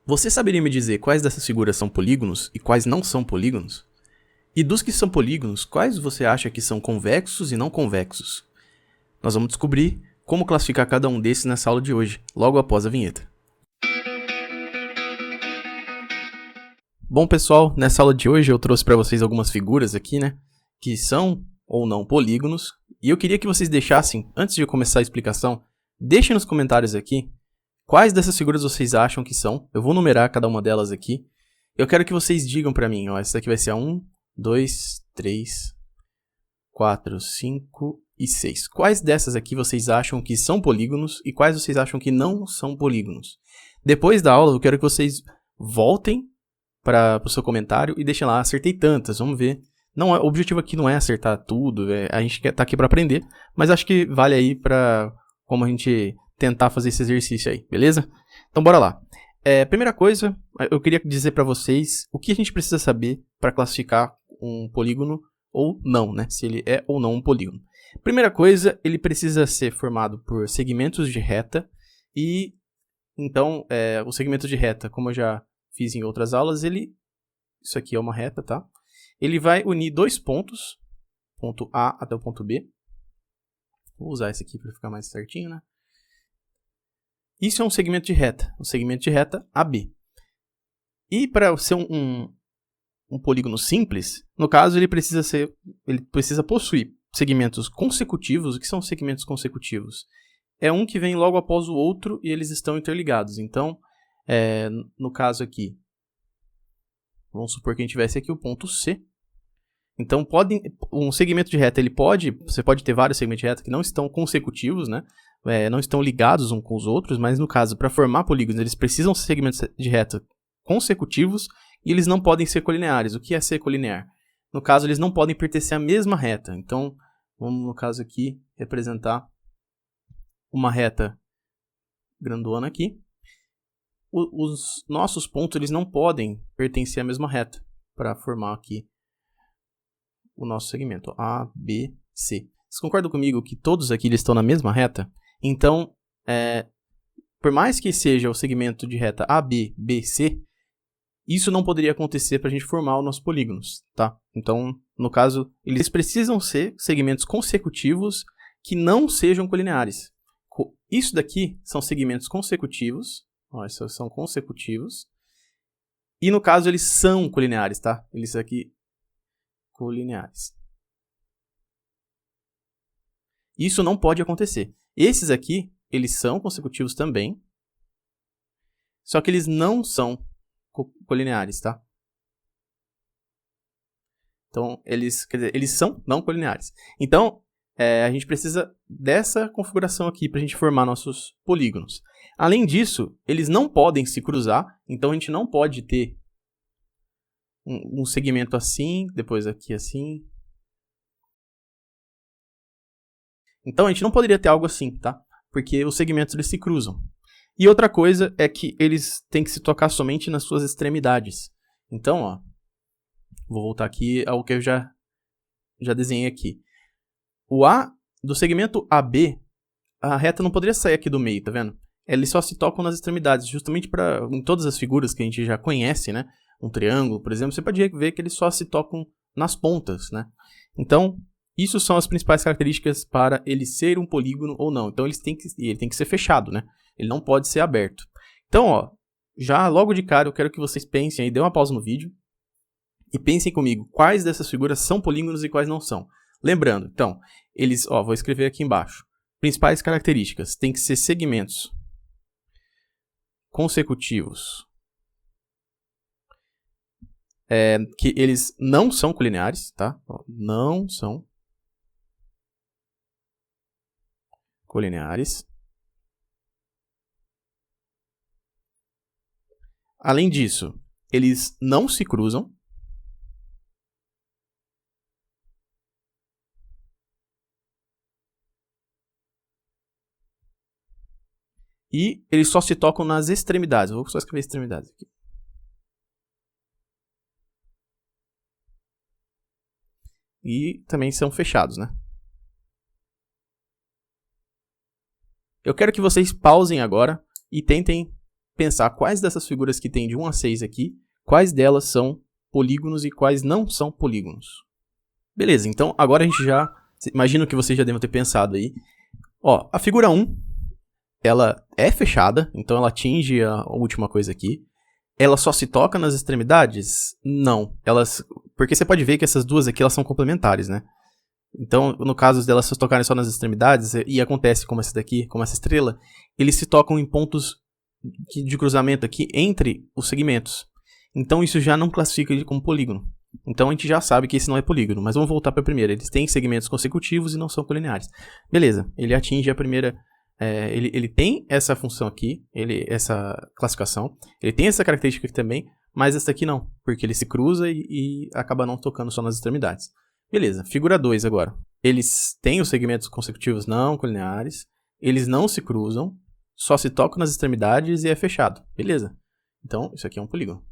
Você saberia me dizer quais dessas figuras são polígonos e quais não são polígonos? E dos que são polígonos, quais você acha que são convexos e não convexos? Nós vamos descobrir como classificar cada um desses nessa aula de hoje, logo após a vinheta. Bom, pessoal, nessa aula de hoje eu trouxe para vocês algumas figuras aqui, que são ou não polígonos, e eu queria que vocês deixassem, antes de eu começar a explicação, deixem nos comentários aqui quais dessas figuras vocês acham que são. Eu vou numerar cada uma delas aqui. Eu quero que vocês digam pra mim, ó, essa daqui vai ser a 1, 2, 3, 4, 5 e 6. Quais dessas aqui vocês acham que são polígonos e quais vocês acham que não são polígonos? Depois da aula, eu quero que vocês voltem para o seu comentário e deixem lá, acertei tantas, vamos ver. Não, o objetivo aqui não é acertar tudo, a gente tá aqui para aprender, mas acho que vale aí para como a gente tentar fazer esse exercício aí, beleza? Então bora lá. Primeira coisa, eu queria dizer para vocês o que a gente precisa saber para classificar um polígono ou não, se ele é ou não um polígono. Primeira coisa, ele precisa ser formado por segmentos de reta e, então, o segmento de reta, como eu já fiz em outras aulas, isso aqui é uma reta, tá? Ele vai unir dois pontos, ponto A até o ponto B. Vou usar esse aqui para ficar mais certinho, Isso é um segmento de reta AB. E para ser um polígono simples, no caso ele precisa possuir segmentos consecutivos. O que são segmentos consecutivos? É um que vem logo após o outro e eles estão interligados. Então, no caso aqui, vamos supor que a gente tivesse aqui o ponto C. Então, um segmento de reta, você pode ter vários segmentos de reta que não estão consecutivos, não estão ligados uns com os outros, mas no caso, para formar polígonos, eles precisam ser segmentos de reta consecutivos e eles não podem ser colineares. O que é ser colinear? No caso, eles não podem pertencer à mesma reta. Então, vamos, no caso aqui, representar uma reta grandona aqui. Os nossos pontos eles não podem pertencer à mesma reta para formar aqui o nosso segmento A, B, C. Vocês concordam comigo que todos aqui eles estão na mesma reta? Então, por mais que seja o segmento de reta AB, BC, isso não poderia acontecer para a gente formar os nossos polígonos, tá? Então, no caso, eles precisam ser segmentos consecutivos que não sejam colineares. Isso daqui são segmentos consecutivos, esses são consecutivos, e no caso eles são colineares, tá? Eles aqui colineares. Isso não pode acontecer. Esses aqui, eles são consecutivos também, só que eles não são colineares, tá? Então, eles são não colineares. Então, a gente precisa dessa configuração aqui para a gente formar nossos polígonos. Além disso, eles não podem se cruzar, então a gente não pode ter um segmento assim, depois aqui assim. Então a gente não poderia ter algo assim, tá? Porque os segmentos eles se cruzam. E outra coisa é que eles têm que se tocar somente nas suas extremidades. Então, vou voltar aqui ao que eu já desenhei aqui. Do segmento AB, a reta não poderia sair aqui do meio, tá vendo? Eles só se tocam nas extremidades, justamente em todas as figuras que a gente já conhece, Um triângulo, por exemplo, você pode ver que eles só se tocam nas pontas, Então, isso são as principais características para ele ser um polígono ou não. Então, ele tem que ser fechado, Ele não pode ser aberto. Então, já logo de cara, eu quero que vocês pensem aí, dê uma pausa no vídeo e pensem comigo quais dessas figuras são polígonos e quais não são. Lembrando, então, vou escrever aqui embaixo. Principais características, tem que ser segmentos consecutivos. Que eles não são colineares, tá? Não são colineares. Além disso, eles não se cruzam. E eles só se tocam nas extremidades. Vou só escrever extremidades aqui. E também são fechados, Eu quero que vocês pausem agora e tentem pensar quais dessas figuras que tem de 1 a 6 aqui, quais delas são polígonos e quais não são polígonos. Beleza, então agora a gente já... Imagino que vocês já devem ter pensado aí. Ó, a figura 1, ela é fechada, então ela atinge a última coisa aqui. Ela só se toca nas extremidades? Não. Porque você pode ver que essas duas aqui elas são complementares, né? Então, no caso delas se tocarem só nas extremidades, e acontece como essa daqui, como essa estrela, eles se tocam em pontos de cruzamento aqui entre os segmentos. Então isso já não classifica ele como polígono. Então a gente já sabe que esse não é polígono, mas vamos voltar para a primeira. Eles têm segmentos consecutivos e não são colineares. Beleza, ele atinge a primeira... ele tem essa função aqui, essa classificação, ele tem essa característica aqui também, mas essa aqui não, porque ele se cruza e acaba não tocando só nas extremidades. Beleza, figura 2 agora. Eles têm os segmentos consecutivos não colineares, eles não se cruzam, só se tocam nas extremidades e é fechado. Beleza, então isso aqui é um polígono.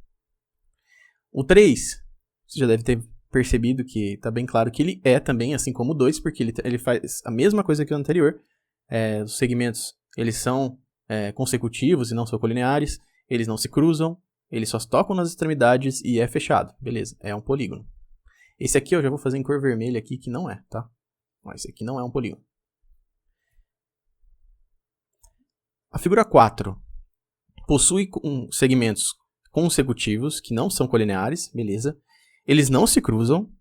O 3, você já deve ter percebido que está bem claro que ele é também, assim como o 2, porque ele faz a mesma coisa que o anterior. Os segmentos eles são consecutivos e não são colineares, eles não se cruzam, eles só tocam nas extremidades e é fechado. Beleza, é um polígono. Esse aqui eu já vou fazer em cor vermelha aqui, que não é, tá? Mas esse aqui não é um polígono. A figura 4 possui segmentos consecutivos que não são colineares, beleza? Eles não se cruzam,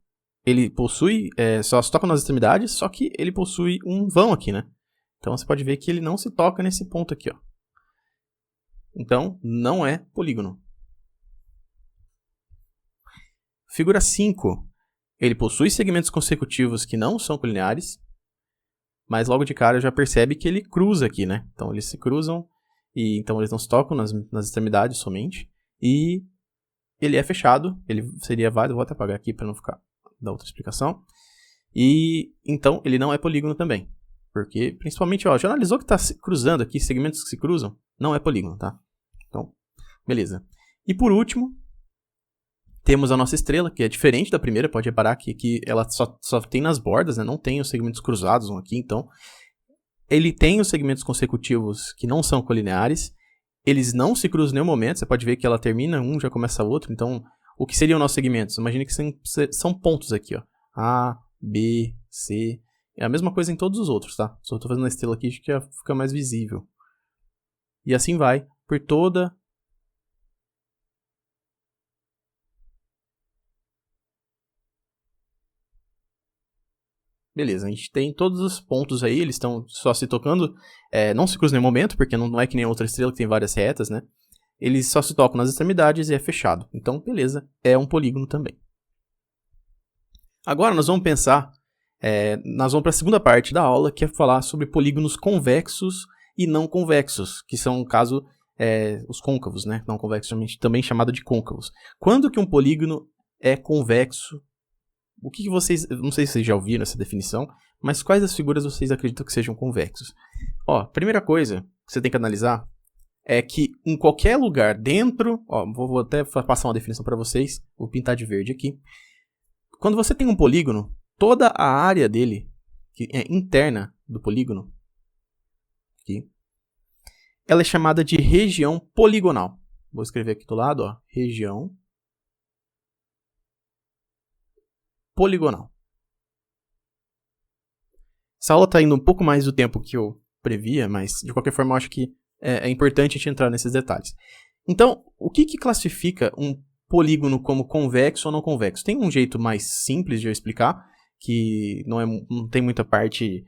ele possui, só se tocam nas extremidades, só que ele possui um vão aqui, né? Então você pode ver que ele não se toca nesse ponto aqui, ó. Então, não é polígono. Figura 5. Ele possui segmentos consecutivos que não são colineares, mas logo de cara já percebe que ele cruza aqui, né? Então eles se cruzam, e então eles não se tocam nas extremidades somente, e ele é fechado, ele seria válido, vou até apagar aqui para não ficar da outra explicação, e então ele não é polígono também. Porque, principalmente, ó, já analisou que está se cruzando aqui, segmentos que se cruzam, não é polígono, tá? Então, beleza. E por último, temos a nossa estrela, que é diferente da primeira, pode reparar que aqui ela só tem nas bordas, né? Não tem os segmentos cruzados aqui, então ele tem os segmentos consecutivos que não são colineares, eles não se cruzam em nenhum momento, você pode ver que ela termina um, já começa outro, então o que seriam nossos segmentos? Imagine que são pontos aqui, ó, A, B, C... É a mesma coisa em todos os outros, tá? Só estou fazendo a estrela aqui que fica mais visível. E assim vai por toda... Beleza, a gente tem todos os pontos aí, eles estão só se tocando, não se cruzam em nenhum momento, porque não é que nem outra estrela que tem várias retas, né? Eles só se tocam nas extremidades e é fechado. Então, beleza, é um polígono também. Agora nós vamos pensar... nós vamos para a segunda parte da aula, que é falar sobre polígonos convexos e não convexos, que são, no caso, os côncavos, né? Não convexos, também chamado de côncavos. Quando que um polígono é convexo? O que vocês... Não sei se vocês já ouviram essa definição, mas quais das figuras vocês acreditam que sejam convexos? Ó, primeira coisa que você tem que analisar é que em qualquer lugar dentro... Ó, vou até passar uma definição para vocês, vou pintar de verde aqui. Quando você tem um polígono, toda a área dele, que é interna do polígono, aqui, ela é chamada de região poligonal. Vou escrever aqui do lado, ó, região poligonal. Essa aula está indo um pouco mais do tempo que eu previa, mas de qualquer forma eu acho que é importante a gente entrar nesses detalhes. Então, o que classifica um polígono como convexo ou não convexo? Tem um jeito mais simples de eu explicar, que não tem muita parte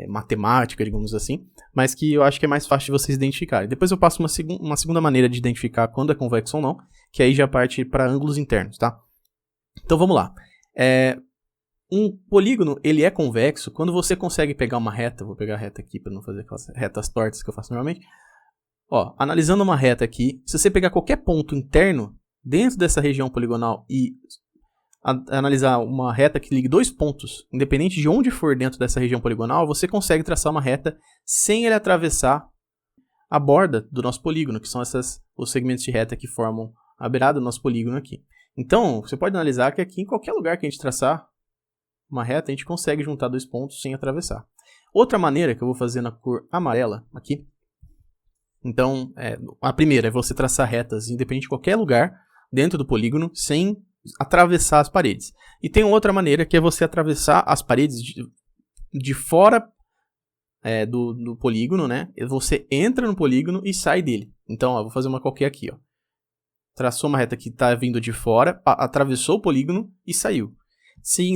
matemática, digamos assim, mas que eu acho que é mais fácil de vocês identificarem. Depois eu passo uma segunda maneira de identificar quando é convexo ou não, que aí já parte para ângulos internos, tá? Então vamos lá. Um polígono, ele é convexo quando você consegue pegar uma reta, vou pegar a reta aqui para não fazer aquelas retas tortas que eu faço normalmente. Ó, analisando uma reta aqui, se você pegar qualquer ponto interno dentro dessa região poligonal e analisar uma reta que ligue dois pontos, independente de onde for dentro dessa região poligonal, você consegue traçar uma reta sem ele atravessar a borda do nosso polígono, que são os segmentos de reta que formam a beirada do nosso polígono aqui. Então, você pode analisar que aqui, em qualquer lugar que a gente traçar uma reta, a gente consegue juntar dois pontos sem atravessar. Outra maneira que eu vou fazer na cor amarela, aqui, Então, a primeira é você traçar retas independente de qualquer lugar dentro do polígono sem atravessar as paredes. E tem outra maneira que é você atravessar as paredes de fora do polígono, né? Você entra no polígono e sai dele. Então, vou fazer uma qualquer aqui, ó. Traçou uma reta que está vindo de fora, atravessou o polígono e saiu. Se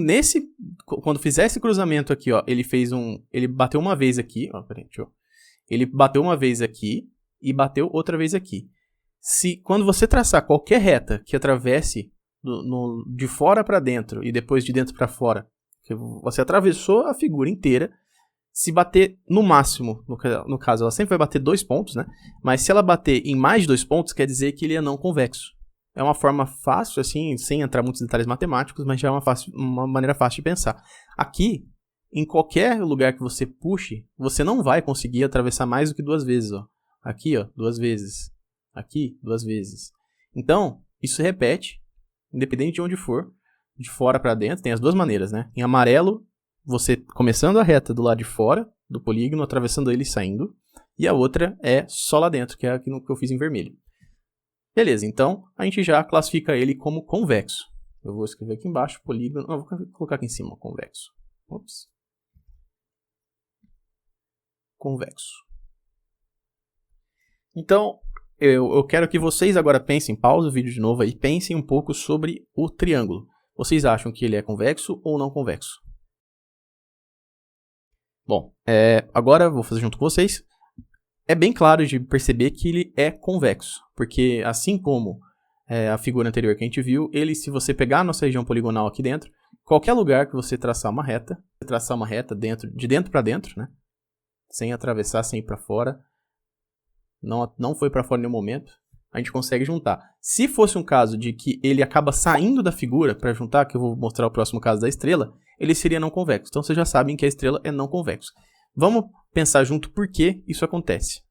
quando fizer esse cruzamento aqui, ó, ele bateu uma vez aqui, ó, peraí, ele bateu uma vez aqui e bateu outra vez aqui. Quando você traçar qualquer reta que atravesse de fora para dentro e depois de dentro para fora, que você atravessou a figura inteira, se bater no máximo, no caso ela sempre vai bater 2 pontos, né? Mas se ela bater em mais de 2 pontos, quer dizer que ele é não convexo. É uma forma fácil, assim, sem entrar em muitos detalhes matemáticos, mas já é uma maneira fácil de pensar. Aqui, em qualquer lugar que você puxe, você não vai conseguir atravessar mais do que 2 vezes, ó. Aqui, ó, 2 vezes. Aqui, 2 vezes. Então, isso se repete, independente de onde for, de fora para dentro, tem as 2 maneiras, né? Em amarelo, você começando a reta do lado de fora do polígono, atravessando ele e saindo. E a outra é só lá dentro, que é aquilo que eu fiz em vermelho. Beleza, então a gente já classifica ele como convexo. Eu vou escrever aqui embaixo, polígono. Não, vou colocar aqui em cima, convexo. Ops. Convexo. Então, eu quero que vocês agora pensem, pausa o vídeo de novo aí, pensem um pouco sobre o triângulo. Vocês acham que ele é convexo ou não convexo? Bom, agora eu vou fazer junto com vocês. É bem claro de perceber que ele é convexo, porque assim como a figura anterior que a gente viu, se você pegar a nossa região poligonal aqui dentro, qualquer lugar que você traçar uma reta de dentro para dentro, né, sem atravessar, sem ir para fora, não foi para fora em nenhum momento, a gente consegue juntar. Se fosse um caso de que ele acaba saindo da figura para juntar, que eu vou mostrar o próximo caso da estrela, ele seria não convexo. Então vocês já sabem que a estrela é não convexo. Vamos pensar junto por que isso acontece.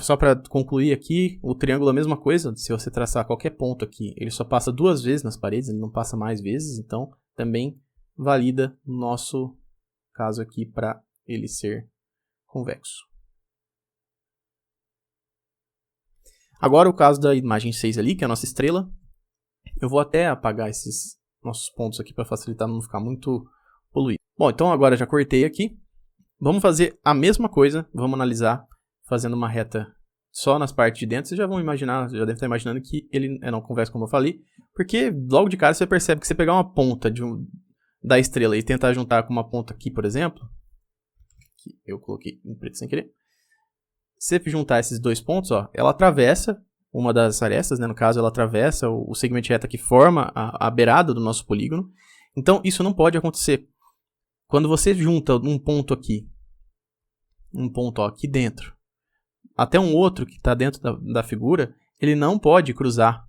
Só para concluir aqui, o triângulo é a mesma coisa. Se você traçar qualquer ponto aqui, ele só passa 2 vezes nas paredes, ele não passa mais vezes. Então também valida o nosso caso aqui para ele ser convexo. Agora o caso da imagem 6 ali, que é a nossa estrela. Eu vou até apagar esses nossos pontos aqui para facilitar não ficar muito poluído. Bom, então agora já cortei aqui. Vamos fazer a mesma coisa, vamos analisar fazendo uma reta só nas partes de dentro. Vocês já vão imaginar, já devem estar imaginando que ele não convexo como eu falei, porque logo de cara você percebe que você pegar uma ponta da estrela e tentar juntar com uma ponta aqui, por exemplo, que eu coloquei em preto sem querer. Se você juntar esses 2 pontos, ó, ela atravessa uma das arestas, né, no caso ela atravessa o segmento de reta que forma a beirada do nosso polígono. Então isso não pode acontecer. Quando você junta um ponto aqui dentro, até um outro que está dentro da figura, ele não pode cruzar.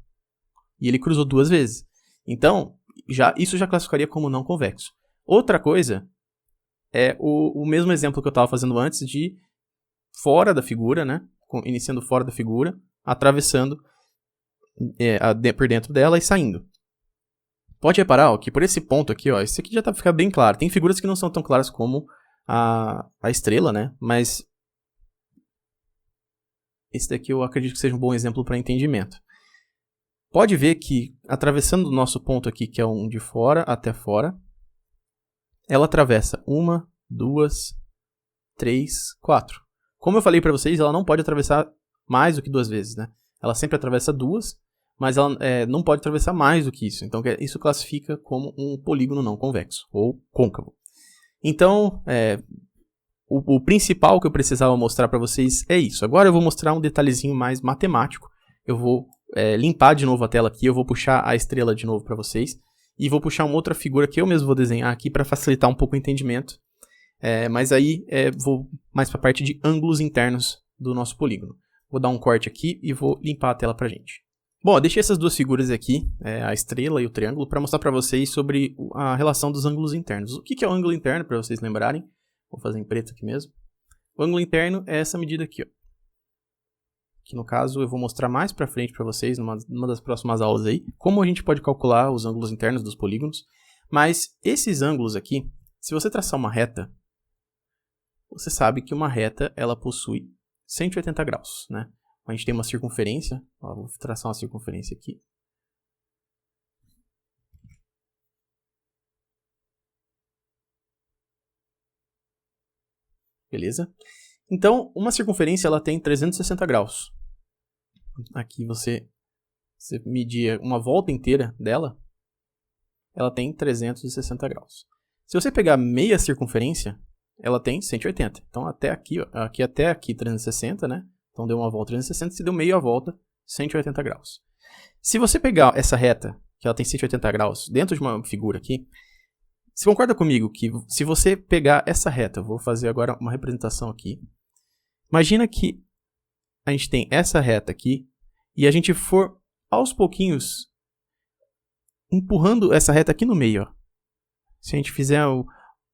E ele cruzou 2 vezes. Então, isso já classificaria como não convexo. Outra coisa é o mesmo exemplo que eu estava fazendo antes de fora da figura, né? Iniciando fora da figura, atravessando por dentro dela e saindo. Pode reparar ó, que por esse ponto aqui, ó, esse aqui já fica bem claro. Tem figuras que não são tão claras como a estrela, né? Mas esse daqui eu acredito que seja um bom exemplo para entendimento. Pode ver que atravessando o nosso ponto aqui, que é um de fora até fora, ela atravessa 1, 2, 3, 4. Como eu falei para vocês, ela não pode atravessar mais do que 2 vezes, né? Ela sempre atravessa 2, mas ela não pode atravessar mais do que isso. Então, isso classifica como um polígono não convexo, ou côncavo. Então, o principal que eu precisava mostrar para vocês é isso. Agora eu vou mostrar um detalhezinho mais matemático. Eu vou limpar de novo a tela aqui, eu vou puxar a estrela de novo para vocês. E vou puxar uma outra figura que eu mesmo vou desenhar aqui para facilitar um pouco o entendimento. Mas aí vou mais para a parte de ângulos internos do nosso polígono. Vou dar um corte aqui e vou limpar a tela para a gente. Bom, eu deixei essas 2 figuras aqui, a estrela e o triângulo, para mostrar para vocês sobre a relação dos ângulos internos. O que é o ângulo interno, para vocês lembrarem? Vou fazer em preto aqui mesmo. O ângulo interno é essa medida aqui, ó. Que no caso eu vou mostrar mais para frente para vocês, numa das próximas aulas aí, como a gente pode calcular os ângulos internos dos polígonos. Mas esses ângulos aqui, se você traçar uma reta, você sabe que uma reta ela possui 180 graus, né? A gente tem uma circunferência, ó, vou traçar uma circunferência aqui. Beleza? Então, uma circunferência ela tem 360 graus. Aqui você medir uma volta inteira dela, ela tem 360 graus. Se você pegar meia circunferência, ela tem 180. Então, até aqui, ó, aqui até aqui 360, né? Então, deu uma volta 360, se deu meia volta, 180 graus. Se você pegar essa reta, que ela tem 180 graus, dentro de uma figura aqui, você concorda comigo que se você pegar essa reta, eu vou fazer agora uma representação aqui. Imagina que a gente tem essa reta aqui e a gente for aos pouquinhos empurrando essa reta aqui no meio. Ó. Se a gente fizer o...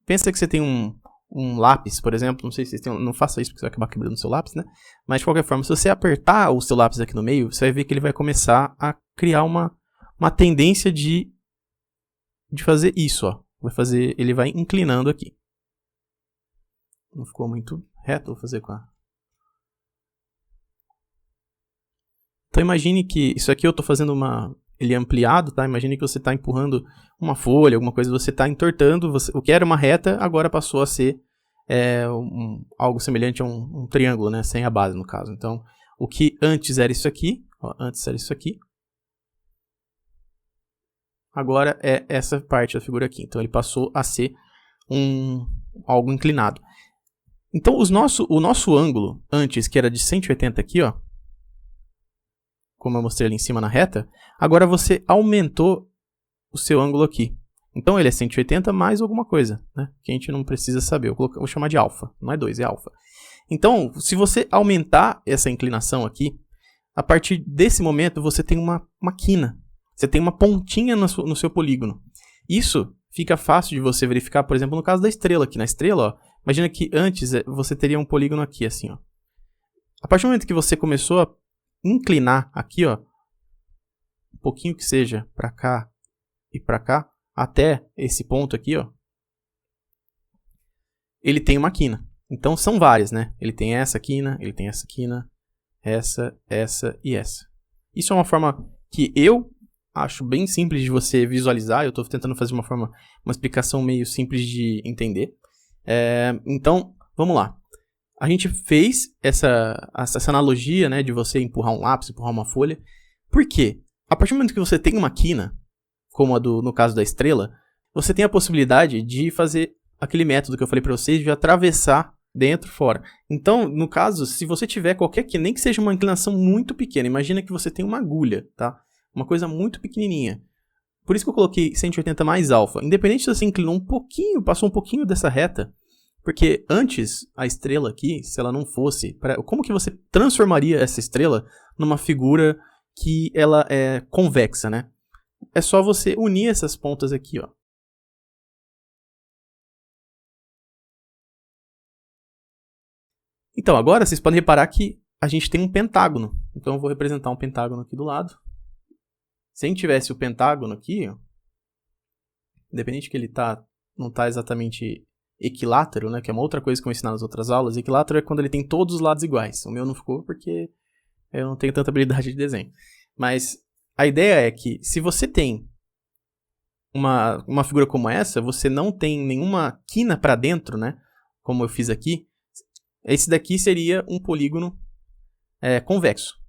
Pensa que você tem um lápis, por exemplo. Não sei se vocês têm... Não faça isso porque você vai acabar quebrando o seu lápis, né? Mas de qualquer forma, se você apertar o seu lápis aqui no meio, você vai ver que ele vai começar a criar uma tendência de fazer isso, ó. Ele vai inclinando aqui. Não ficou muito reto, vou fazer com a... Então imagine que isso aqui eu estou fazendo ele é ampliado, tá? Imagine que você está empurrando uma folha, alguma coisa, você está entortando, o que era uma reta agora passou a ser algo semelhante a um triângulo, né? Sem a base no caso. Então o que antes era isso aqui, ó, agora é essa parte da figura aqui. Então ele passou a ser algo inclinado. Então o nosso ângulo antes, que era de 180 aqui, ó, como eu mostrei ali em cima na reta, agora você aumentou o seu ângulo aqui. Então ele é 180 mais alguma coisa, né? Que a gente não precisa saber. Eu vou chamar de alfa. Não é 2, é alfa. Então, se você aumentar essa inclinação aqui, a partir desse momento você tem uma quina. Você tem uma pontinha no seu polígono. Isso fica fácil de você verificar, por exemplo, no caso da estrela aqui. Na estrela, ó, imagina que antes você teria um polígono aqui, assim, ó. A partir do momento que você começou a inclinar aqui, ó, um pouquinho que seja para cá e para cá, até esse ponto aqui, ó, ele tem uma quina. Então são várias, né? Ele tem essa quina, essa e essa. Isso é uma forma que eu acho bem simples de você visualizar. Eu estou tentando fazer uma explicação meio simples de entender. Então, vamos lá. A gente fez essa analogia, né, de você empurrar um lápis, empurrar uma folha. Por quê? A partir do momento que você tem uma quina, como no caso da estrela, você tem a possibilidade de fazer aquele método que eu falei para vocês, de atravessar dentro e fora. Então, no caso, se você tiver qualquer quina, nem que seja uma inclinação muito pequena, imagina que você tem uma agulha, tá? Uma coisa muito pequenininha. Por isso que eu coloquei 180 mais alfa. Independente se você inclinou um pouquinho, passou um pouquinho dessa reta, porque antes, a estrela aqui, se ela não fosse... Como que você transformaria essa estrela numa figura que ela é convexa, né? É só você unir essas pontas aqui, ó. Então, agora vocês podem reparar que a gente tem um pentágono. Então, eu vou representar um pentágono aqui do lado. Se a gente tivesse o pentágono aqui, ó, independente que ele não tá exatamente... equilátero, né, que é uma outra coisa que eu vou ensinar nas outras aulas. Equilátero é quando ele tem todos os lados iguais. O meu não ficou porque eu não tenho tanta habilidade de desenho. Mas a ideia é que se você tem uma figura como essa, você não tem nenhuma quina para dentro, né, como eu fiz aqui, esse daqui seria um polígono convexo.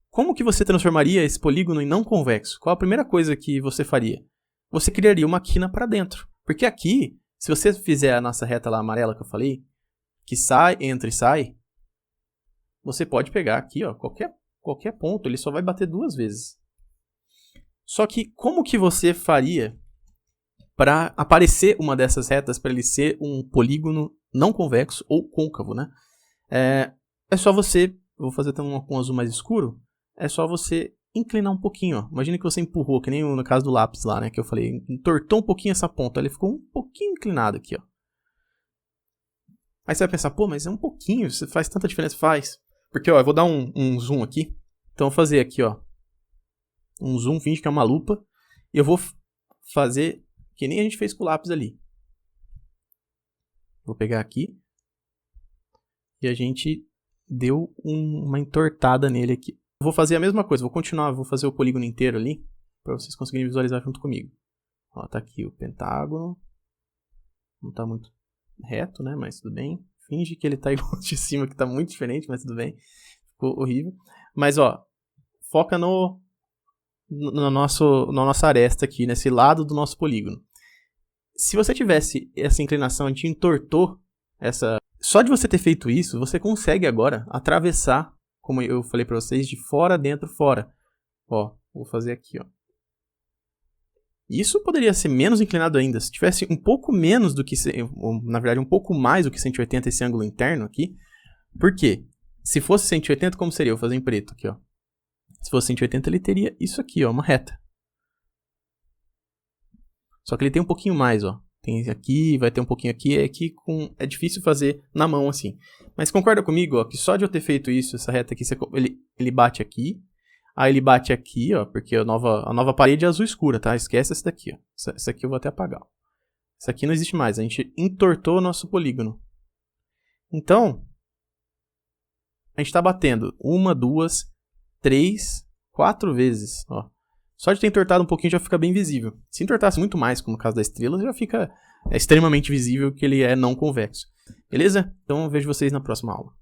Como que você transformaria esse polígono em não convexo? Qual a primeira coisa que você faria? Você criaria uma quina para dentro. Porque aqui, se você fizer a nossa reta lá amarela que eu falei, que entra e sai, você pode pegar aqui, ó, qualquer ponto, ele só vai bater 2 vezes. Só que como que você faria para aparecer uma dessas retas para ele ser um polígono não convexo ou côncavo, né? É só você, vou fazer até com um azul mais escuro, é só você inclinar um pouquinho, ó. Imagina que você empurrou, que nem no caso do lápis lá, né, que eu falei, entortou um pouquinho essa ponta, ele ficou um pouquinho inclinado aqui, ó. Aí você vai pensar, pô, mas é um pouquinho, isso faz tanta diferença? Faz. Porque, ó, eu vou dar um zoom aqui, então eu vou fazer aqui, ó, um zoom, finge que é uma lupa, e eu vou fazer que nem a gente fez com o lápis ali. Vou pegar aqui, e a gente deu uma entortada nele aqui. Vou fazer a mesma coisa, vou continuar, vou fazer o polígono inteiro ali, para vocês conseguirem visualizar junto comigo. Ó, tá aqui o pentágono. Não tá muito reto, né, mas tudo bem. Finge que ele tá igual de cima, que tá muito diferente, mas tudo bem. Ficou horrível. Mas, ó, foca na nossa aresta aqui, nesse lado do nosso polígono. Se você tivesse essa inclinação, a gente entortou essa... Só de você ter feito isso, você consegue agora atravessar, como eu falei pra vocês, de fora, dentro, fora. Ó, vou fazer aqui, ó. Isso poderia ser menos inclinado ainda. Se tivesse um pouco menos do que... Ou, na verdade, um pouco mais do que 180 esse ângulo interno aqui. Por quê? Se fosse 180, como seria? Eu vou fazer em preto aqui, ó. Se fosse 180, ele teria isso aqui, ó, uma reta. Só que ele tem um pouquinho mais, ó. Tem aqui, vai ter um pouquinho aqui. É difícil fazer na mão assim. Mas concorda comigo, ó, que só de eu ter feito isso, essa reta aqui, ele bate aqui. Aí ele bate aqui, ó, porque a nova parede é azul escura, tá? Esquece essa daqui, ó. Essa aqui eu vou até apagar. Essa aqui não existe mais. A gente entortou o nosso polígono. Então, a gente tá batendo 1, 2, 3, 4 vezes, ó. Só de ter entortado um pouquinho já fica bem visível. Se entortasse muito mais, como no caso da estrela, já fica extremamente visível que ele é não convexo. Beleza? Então eu vejo vocês na próxima aula.